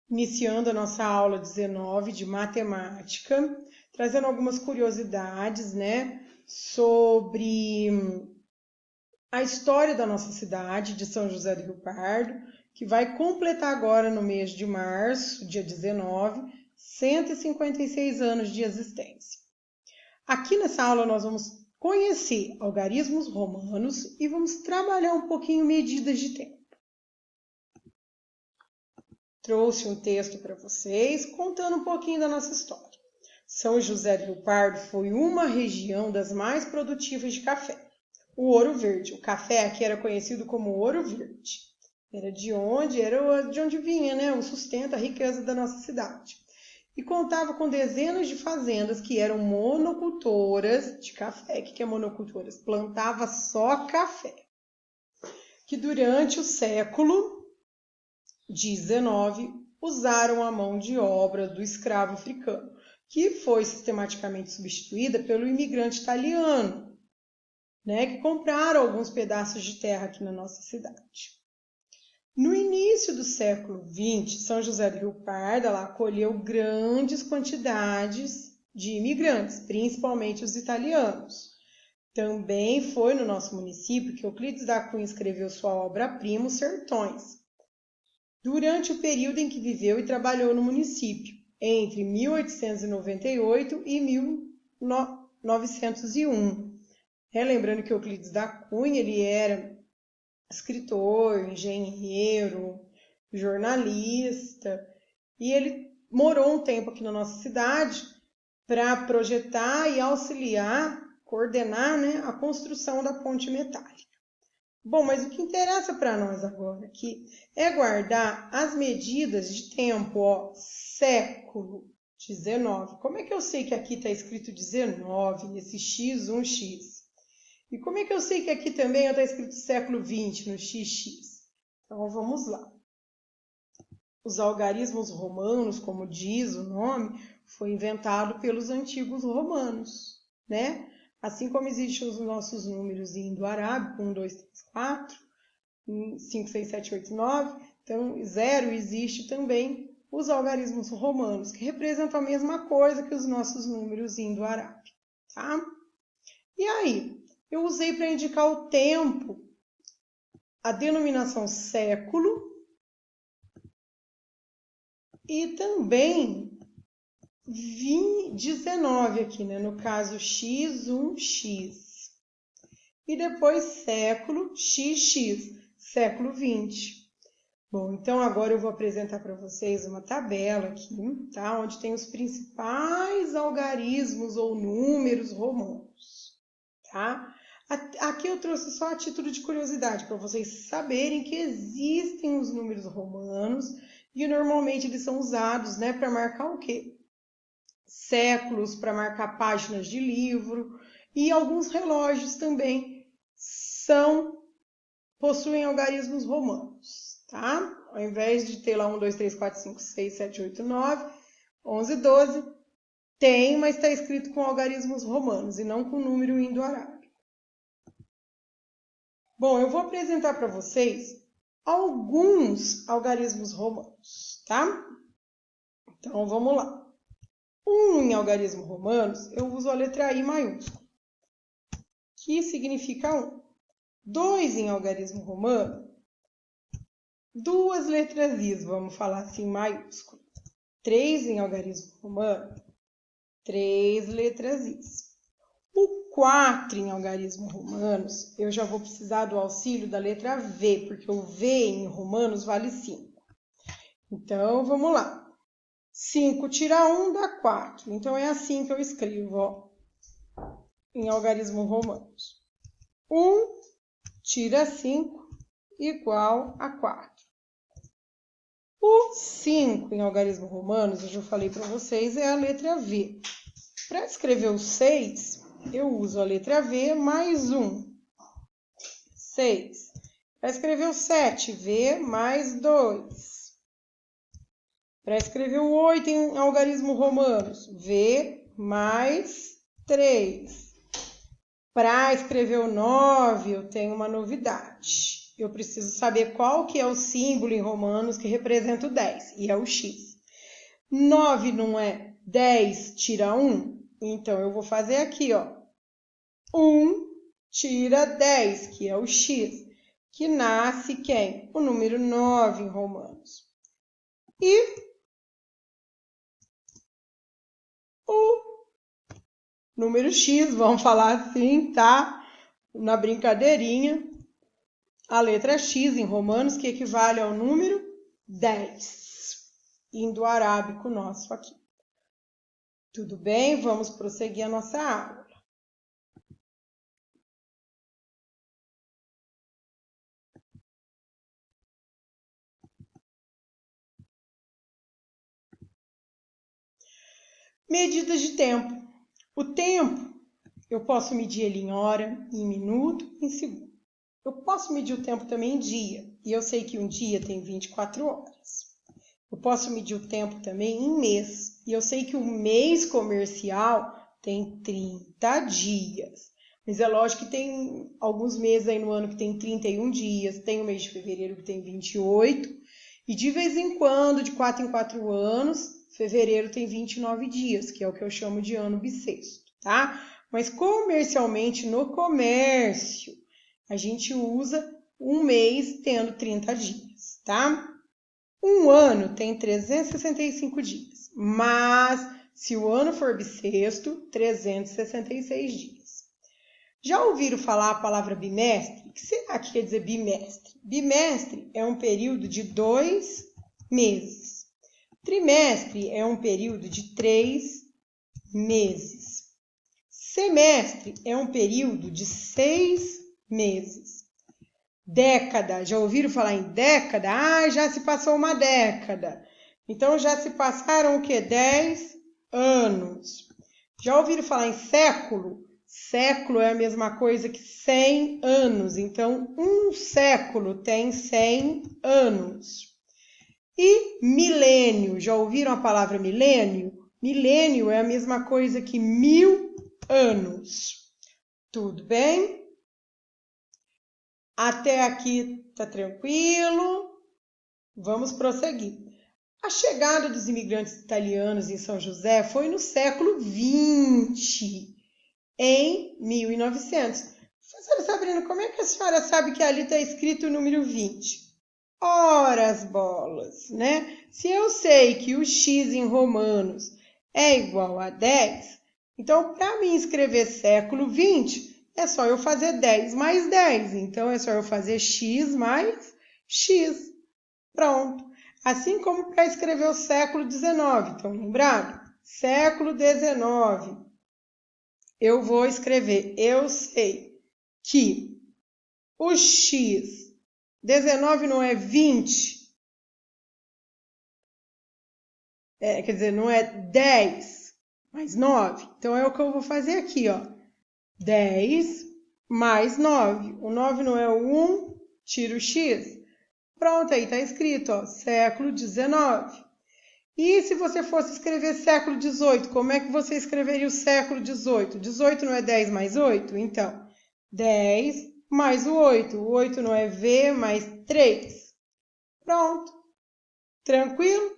iniciando a nossa aula 19 de matemática, trazendo algumas curiosidades, né, sobre a história da nossa cidade de São José do Rio Pardo, que vai completar agora no mês de março, dia 19, 156 anos de existência. Aqui nessa aula nós vamos conhecer algarismos romanos e vamos trabalhar um pouquinho medidas de tempo. Trouxe um texto para vocês contando um pouquinho da nossa história. São José do Rio Pardo foi uma região das mais produtivas de café. O Ouro Verde, o café aqui era conhecido como Ouro Verde. Era de onde vinha, né, o sustento, a riqueza da nossa cidade. E contava com dezenas de fazendas que eram monocultoras de café. O que é monocultoras? Plantava só café. Que durante o século XIX usaram a mão de obra do escravo africano, que foi sistematicamente substituída pelo imigrante italiano, né, que compraram alguns pedaços de terra aqui na nossa cidade. No início do século XX, São José do Rio Pardo acolheu grandes quantidades de imigrantes, principalmente os italianos. Também foi no nosso município que Euclides da Cunha escreveu sua obra-prima, Os Sertões, durante o período em que viveu e trabalhou no município, entre 1898 e 1901. Lembrando que Euclides da Cunha ele era escritor, engenheiro, jornalista, e ele morou um tempo aqui na nossa cidade para projetar e auxiliar, coordenar, né, a construção da ponte metálica. Bom, mas o que interessa para nós agora aqui é guardar as medidas de tempo, século XIX. Como é que eu sei que aqui está escrito 19, nesse X, 1X? E como é que eu sei que aqui também está escrito século XX, no XX? Então, vamos lá. Os algarismos romanos, como diz o nome, foi inventado pelos antigos romanos, né? Assim como existem os nossos números indo-arábico, 1, 2, 3, 4, 5, 6, 7, 8, 9. Então, 0 existe também os algarismos romanos, que representam a mesma coisa que os nossos números indo-arábico, tá? E aí? Eu usei para indicar o tempo a denominação século e também 19 aqui, né? No caso X, 1X. E depois século, XX, século 20. Bom, então agora eu vou apresentar para vocês uma tabela aqui, tá? Onde tem os principais algarismos ou números romanos, tá? Aqui eu trouxe só a título de curiosidade, para vocês saberem que existem os números romanos e normalmente eles são usados, né, para marcar o quê? Séculos, para marcar páginas de livro, e alguns relógios também possuem algarismos romanos, tá? Ao invés de ter lá 1, 2, 3, 4, 5, 6, 7, 8, 9, 11, 12, tem, mas está escrito com algarismos romanos e não com número indo-arábico. Bom, eu vou apresentar para vocês alguns algarismos romanos, tá? Então, vamos lá. Em algarismo romanos, eu uso a letra I maiúscula, que significa 1. 2 em algarismo romano, 2 letras I, vamos falar assim, maiúscula. 3 em algarismo romano, 3 letras I. O 4 em algarismo romanos, eu já vou precisar do auxílio da letra V, porque o V em romanos vale 5. Então, vamos lá. 5 tira 1 dá 4. Então, é assim que eu escrevo, ó, em algarismo romanos. 1 tira 5 igual a 4. O 5 em algarismo romanos, eu já falei para vocês, é a letra V. Para escrever o 6, eu uso a letra V mais 1. 6. Para escrever o 7, V mais 2. Para escrever o 8 em algarismo romanos, V mais 3. Para escrever o 9, eu tenho uma novidade. eu preciso saber qual que é o símbolo em romanos que representa o 10, e é o x. 9 não é 10 tira 1? Então, eu vou fazer aqui, ó. 1 tira 10, que é o x, que nasce quem? O número 9 em romanos. E o número x, vamos falar assim, tá? Na brincadeirinha, a letra x em romanos, que equivale ao número 10, indo arábico nosso aqui. Tudo bem? Vamos prosseguir a nossa aula. Medidas de tempo. O tempo, eu posso medir ele em hora, em minuto, em segundo. Eu posso medir o tempo também em dia, e eu sei que um dia tem 24 horas. Eu posso medir o tempo também em mês, e eu sei que o mês comercial tem 30 dias. Mas é lógico que tem alguns meses aí no ano que tem 31 dias, tem o mês de fevereiro que tem 28, e de vez em quando, de 4 em 4 anos, fevereiro tem 29 dias, que é o que eu chamo de ano bissexto, tá? Mas comercialmente, no comércio, a gente usa um mês tendo 30 dias, tá? Um ano tem 365 dias, mas se o ano for bissexto, 366 dias. Já ouviram falar a palavra bimestre? O que será que quer dizer bimestre? Bimestre é um período de 2 meses. Trimestre é um período de 3 meses. Semestre é um período de 6 meses. Década, já ouviram falar em década? Ah, já se passou uma década. Então, já se passaram o quê? 10 anos. Já ouviram falar em século? Século é a mesma coisa que 100 anos. Então, um século tem 100 anos. E milênio, já ouviram a palavra milênio? Milênio é a mesma coisa que 1000 anos. Tudo bem? Até aqui tá tranquilo? Vamos prosseguir. A chegada dos imigrantes italianos em São José foi no século XX, em 1900. Professora Sabrina, como é que a senhora sabe que ali está escrito o número 20? Ora as bolas, né? Se eu sei que o x em romanos é igual a 10, então para mim escrever século 20, é só eu fazer 10 mais 10. Então, é só eu fazer x mais x. Pronto. Assim como para escrever o século XIX. Estão lembrados? Século XIX. Eu vou escrever, eu sei que o x, 19 não é 20, quer dizer, não é 10 mais 9. Então, é o que eu vou fazer aqui, ó. 10 mais 9. O 9 não é o 1, tira o x. Pronto, aí está escrito, ó, século XIX. E se você fosse escrever século XVIII, como é que você escreveria o século XVIII? 18 não é 10 mais 8? Então, 10 mais o 8. O 8 não é V mais 3. Pronto. Tranquilo?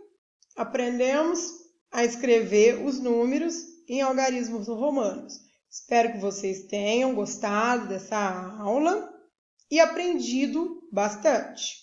Aprendemos a escrever os números em algarismos romanos. Espero que vocês tenham gostado dessa aula e aprendido bastante.